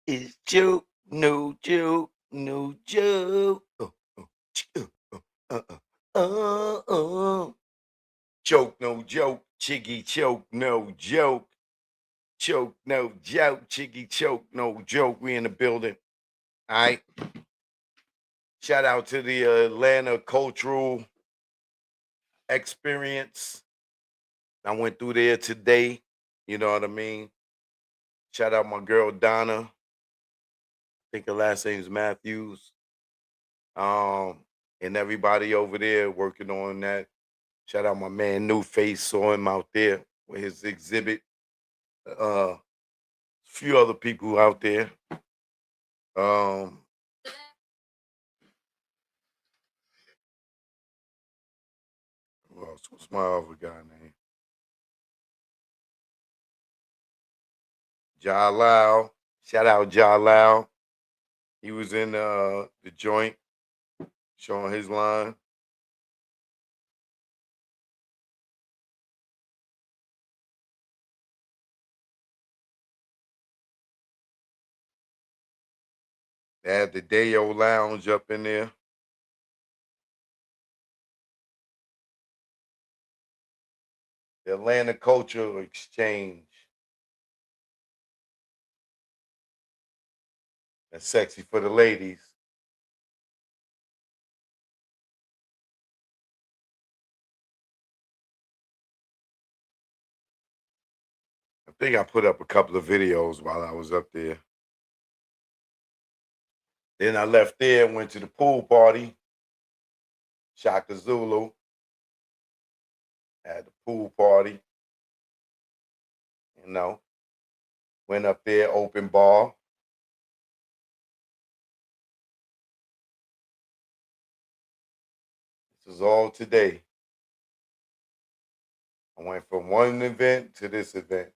It's joke, no joke, no joke. Oh. Choke, no joke. Chiggy choke, no joke. Choke, no joke. Chiggy choke, no joke. We in the building. All right. Shout out to the Atlanta Cultural Experience. I went through there today. You know what I mean? Shout out my girl Donna. I think her last name's Matthews. And everybody over there working on that. Shout out my man New Face, saw him out there with his exhibit. A few other people out there. Um, who else? What's my other guy name? Ja Lau. Shout out Ja Lau. He was in the joint showing his line. They had the Dayo Lounge up in there. The Atlanta Cultural Exchange. That's sexy for the ladies. I think I put up a couple of videos while I was up there. Then I left there and went to the pool party. Shaka Zulu at the pool party. You know, went up there, open bar. This is all today. I went from one event to this event.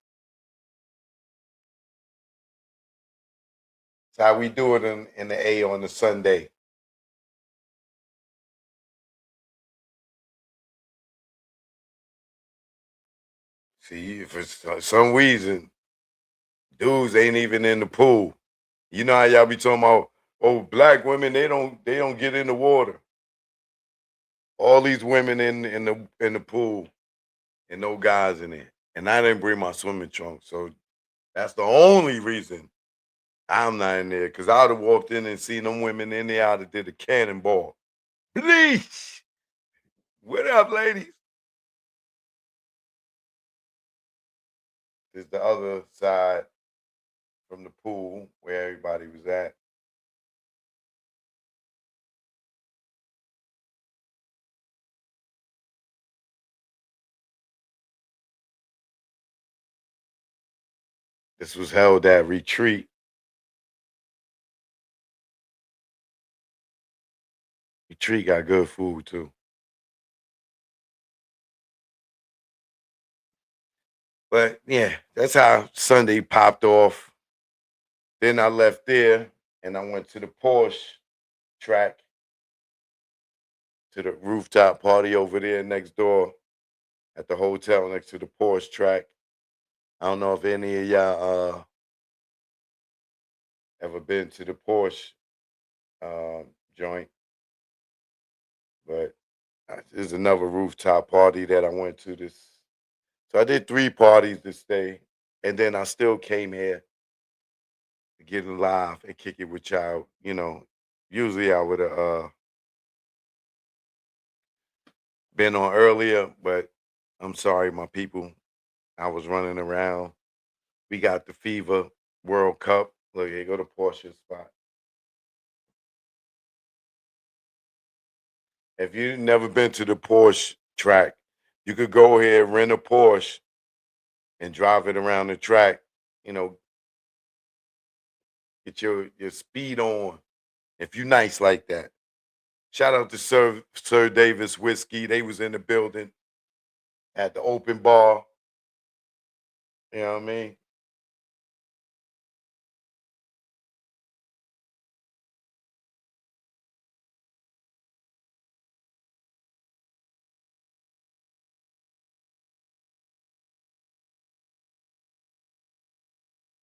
It's how we do it in the A on the Sunday. See, for some reason, dudes ain't even in the pool. You know how y'all be talking about, oh, black women, they don't get in the water. All these women in the pool and no guys in it. And I didn't bring my swimming trunks. So that's the only reason I'm not in there. Cause I would have walked in and seen them women in there, I'd have did a cannonball. Please. What up, ladies? There's the other side from the pool where everybody was at. This was held at Retreat. Retreat got good food too. But yeah, that's how Sunday popped off. Then I left there and I went to the Porsche track, to the rooftop party over there next door at the hotel next to the Porsche track. I don't know if any of y'all ever been to the Porsche joint, but there's another rooftop party that I went to this. So I did 3 parties this day, and then I still came here to get in live and kick it with y'all. You know, usually I would have been on earlier, but I'm sorry, my people. I was running around. We got the FIBA World Cup. Look, here go the Porsche spot. If you've never been to the Porsche track, you could go here, rent a Porsche, and drive it around the track. You know, get your speed on. If you nice like that. Shout out to Sir Davis Whiskey. They was in the building at the open bar. You know what I mean?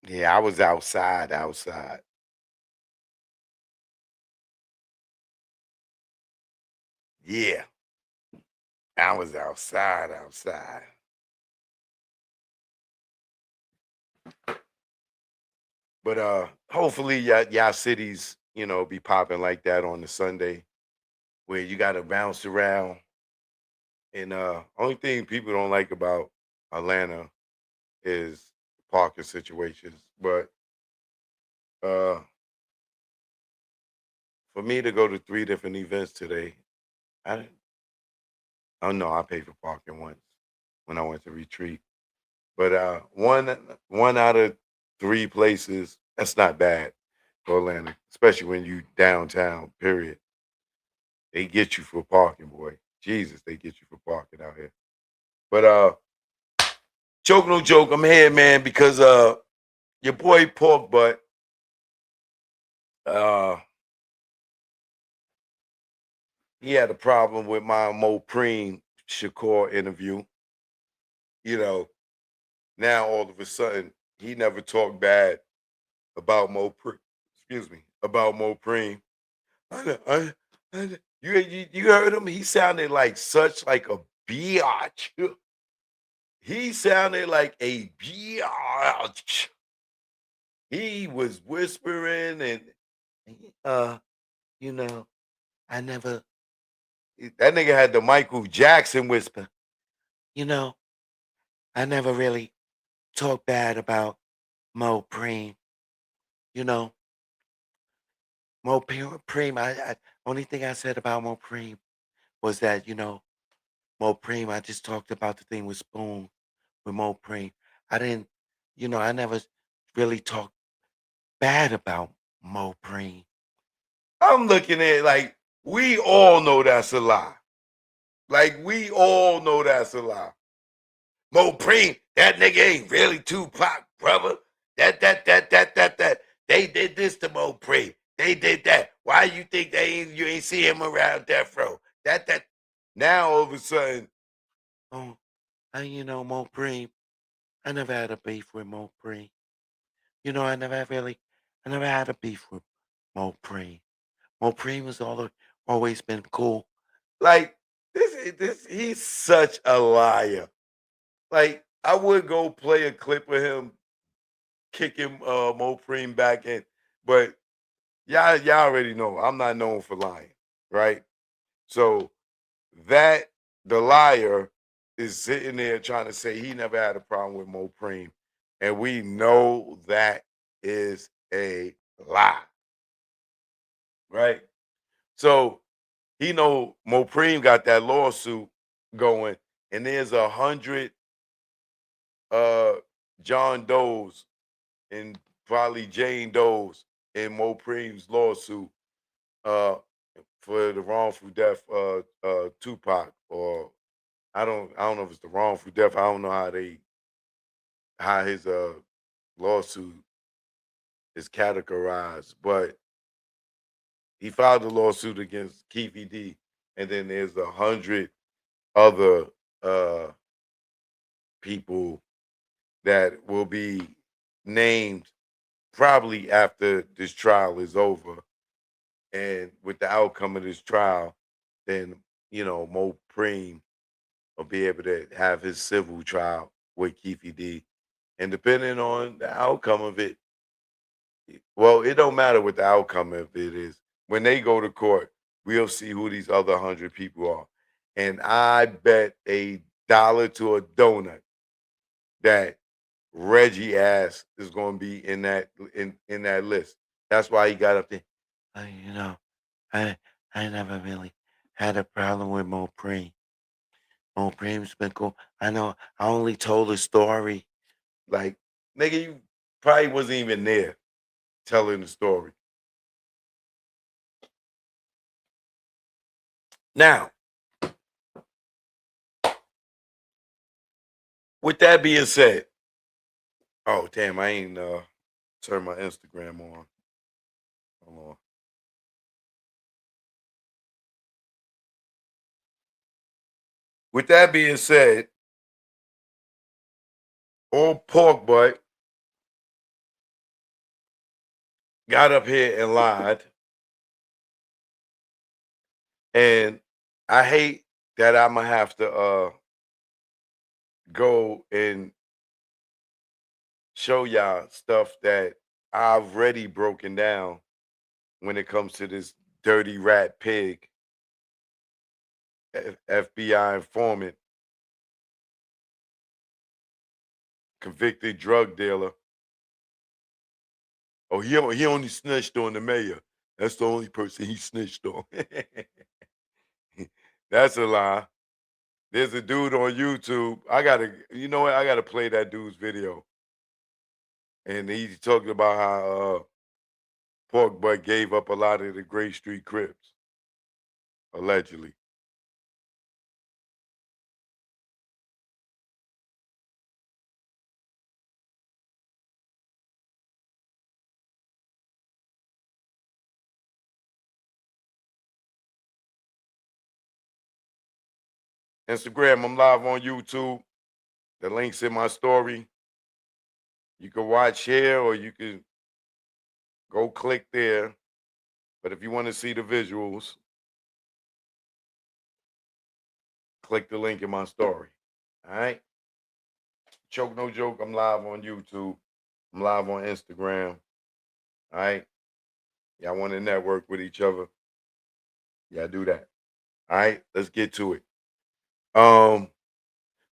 Yeah, I was outside. Yeah, I was outside. But hopefully y'all cities, be popping like that on the Sunday where you gotta bounce around. And only thing people don't like about Atlanta is parking situations. But uh for me to go to three different events today, I didn't oh no, I paid for parking once when I went to retreat. But one out of three places, that's not bad for Atlanta, especially when you downtown, period. They get you for parking, boy. Jesus, they get you for parking out here. But joke no joke, I'm here, man, because your boy Pork Butt, uh, he had a problem with my Mopreme Shakur interview. You know, now all of a sudden he never talked bad about Mopreme. Excuse me, about Mopreme. You heard him? He sounded like such like a biatch. He sounded like a biatch. He was whispering and uh, you know, I never that nigga had the Michael Jackson whisper. You know, I never really talk bad about Mo Preem. You know, Preem. I only thing I said about Mo Preem was that Mo Preem. I just talked about the thing with Spoon with Mo Preem. I didn't, I never really talked bad about Mo Preem. I'm looking at it like we all know that's a lie. Like we all know that's a lie. Mopreme, that nigga ain't really Tupac, brother. That. They did this to Mopreme. They did that. Why you think you ain't see him around death row? That. Now all of a sudden, oh, Mopreme. I never had a beef with Mopreme. I never had a beef with Mopreme. Mopreme has always been cool. Like he's such a liar. Like I would go play a clip of him kicking Mopreme back in, but y'all already know I'm not known for lying, right? So that the liar is sitting there trying to say he never had a problem with Mopreme, and we know that is a lie, right? So Mopreme got that lawsuit going, and there's 100 uh John Doe's and probably Jane Doe's in Mopreme's lawsuit uh for the wrongful death Tupac, or I don't know if it's the wrongful death. I don't know how his lawsuit is categorized, but he filed a lawsuit against Keefe D, and then there's 100 other uh people that will be named probably after this trial is over. And with the outcome of this trial, then Mo Preem will be able to have his civil trial with Keefe D. And depending on the outcome of it, well, it don't matter what the outcome of it is. When they go to court, we'll see who these other 100 people are. And I bet $1 to a donut that Reggie ass is going to be in that list. That's why he got up there. You know, I I never really had a problem with Mopreme. Mopreme's been cool. I know I only told a story. Like, nigga, you probably wasn't even there telling the story. Now, with that being said, oh damn, I ain't turned my Instagram on. Hold on. With that being said, old pork butt got up here and lied. And I hate that Imma have to, go and show y'all stuff that I've already broken down when it comes to this dirty rat pig, FBI informant, convicted drug dealer. Oh, he only snitched on the mayor. That's the only person he snitched on. That's a lie. There's a dude on YouTube. I gotta, you know what? I gotta play that dude's video. And he's talking about how Pork Butt gave up a lot of the Gray Street Crips, allegedly. Instagram, I'm live on YouTube. The link's in my story. You can watch here or you can go click there. But if you want to see the visuals, click the link in my story. All right. Choke no joke. I'm live on YouTube. I'm live on Instagram. All right. Y'all want to network with each other? Yeah, do that. All right. Let's get to it.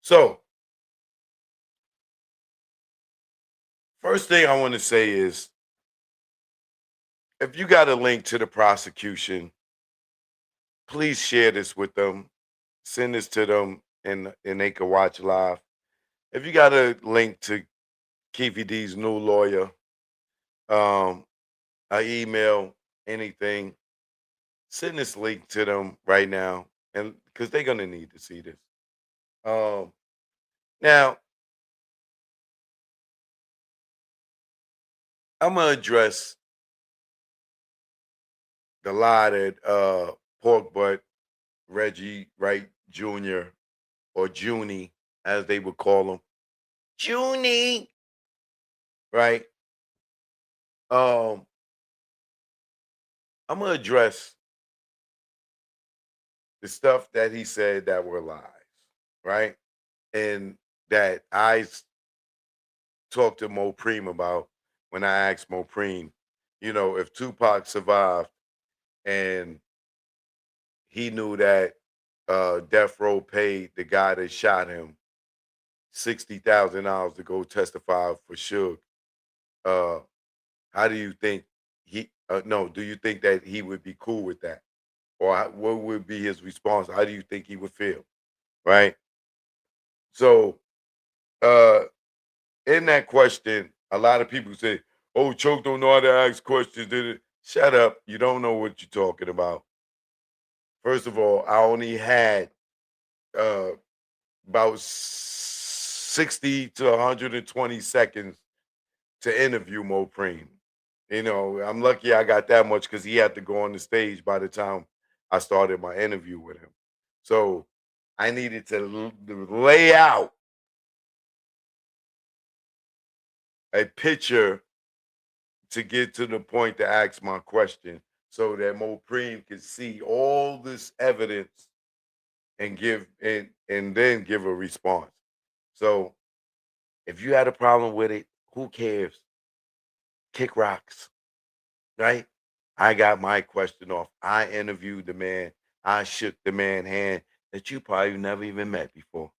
So first thing I want to say is if you got a link to the prosecution, please share this with them. Send this to them and they can watch live. If you got a link to Keefy D's new lawyer, um, an email, anything, send this link to them right now. And because they're gonna need to see this. Um, now I'm gonna address the lie that Pork Butt Reggie Wright Jr. or Junie, as they would call him, Junie, right? Um, I'm gonna address the stuff that he said that were lies, right? And that talked to Mopreme about when I asked Mopreme, you know, if Tupac survived and he knew that Death Row paid the guy that shot him $60,000 to go testify for Suge, uh, how do you think he? No, do you think that he would be cool with that, or what would be his response? How do you think he would feel? Right. So, uh, in that question, a lot of people say, "Oh, Choke don't know how to ask questions." Did it? Shut up! You don't know what you're talking about. First of all, I only had uh, about 60 to 120 seconds to interview Mopreme. You know, I'm lucky I got that much because he had to go on the stage by the time I started my interview with him. So I needed to lay out a picture to get to the point to ask my question so that Mopreme could see all this evidence and and then give a response. So if you had a problem with it, who cares? Kick rocks, right? I got my question off. I interviewed the man. I shook the man hand that you probably never even met before.